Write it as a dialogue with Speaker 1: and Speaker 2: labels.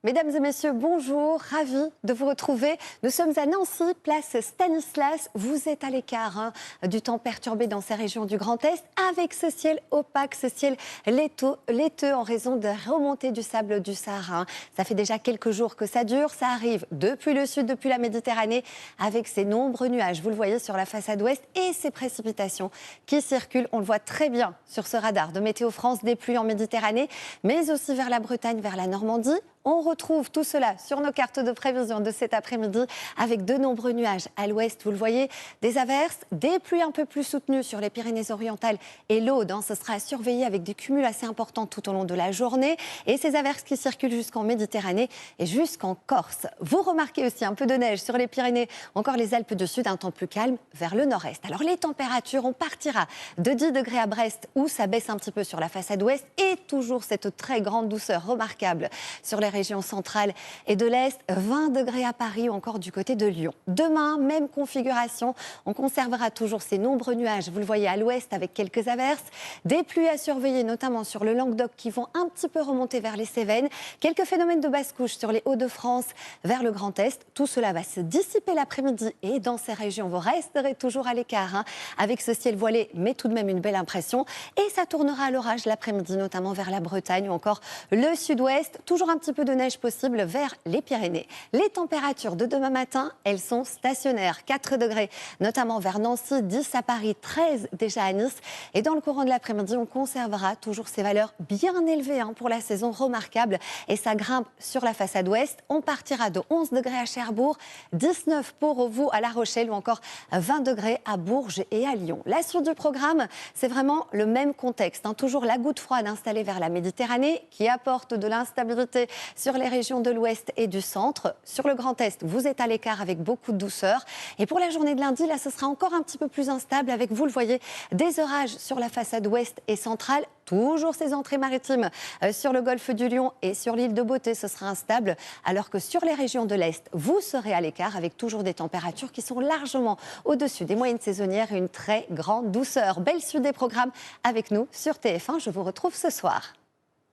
Speaker 1: Mesdames et messieurs, bonjour, ravi de vous retrouver. Nous sommes à Nancy, place Stanislas. Vous êtes à l'écart du temps perturbé dans ces régions du Grand Est, avec ce ciel opaque, ce ciel laiteux en raison de remontée du sable du Sahara. Ça fait déjà quelques jours que ça dure. Ça arrive depuis le sud, depuis la Méditerranée, avec ces nombreux nuages. Vous le voyez sur la façade ouest et ces précipitations qui circulent. On le voit très bien sur ce radar de Météo France, des pluies en Méditerranée, mais aussi vers la Bretagne, vers la Normandie. On retrouve tout cela sur nos cartes de prévision de cet après-midi avec de nombreux nuages à l'ouest, vous le voyez, des averses, des pluies un peu plus soutenues sur les Pyrénées-Orientales et l'Aude. Ce sera à surveiller avec des cumuls assez importants tout au long de la journée et ces averses qui circulent jusqu'en Méditerranée et jusqu'en Corse. Vous remarquez aussi un peu de neige sur les Pyrénées, encore les Alpes du Sud, un temps plus calme vers le nord-est. Alors les températures, on partira de 10 degrés à Brest où ça baisse un petit peu sur la façade ouest et toujours cette très grande douceur remarquable sur les régions centrales et de l'Est, 20 degrés à Paris ou encore du côté de Lyon. Demain, même configuration, on conservera toujours ces nombreux nuages, vous le voyez à l'ouest avec quelques averses, des pluies à surveiller notamment sur le Languedoc qui vont un petit peu remonter vers les Cévennes, quelques phénomènes de basse-couche sur les Hauts-de-France vers le Grand Est. Tout cela va se dissiper l'après-midi et dans ces régions, vous resterez toujours à l'écart avec ce ciel voilé, mais tout de même une belle impression. Et ça tournera à l'orage l'après-midi, notamment vers la Bretagne ou encore le sud-ouest. Toujours un petit peu de neige possible vers les Pyrénées. Les températures de demain matin, elles sont stationnaires. 4 degrés, notamment vers Nancy, 10 à Paris, 13 déjà à Nice. Et dans le courant de l'après-midi, on conservera toujours ces valeurs bien élevées pour la saison remarquable. Et ça grimpe sur la façade ouest. On partira de 11 degrés à Cherbourg, 19 pour vous à La Rochelle ou encore 20 degrés à Bourges et à Lyon. La suite du programme, c'est vraiment le même contexte. Toujours la goutte froide installée vers la Méditerranée qui apporte de l'instabilité sur les régions de l'ouest et du centre. Sur le Grand Est, vous êtes à l'écart avec beaucoup de douceur. Et pour la journée de lundi, là, ce sera encore un petit peu plus instable avec, vous le voyez, des orages sur la façade ouest et centrale. Toujours ces entrées maritimes sur le golfe du Lion et sur l'île de Beauté, ce sera instable. Alors que sur les régions de l'Est, vous serez à l'écart avec toujours des températures qui sont largement au-dessus des moyennes saisonnières et une très grande douceur. Belle suite des programmes avec nous sur TF1. Je vous retrouve ce soir.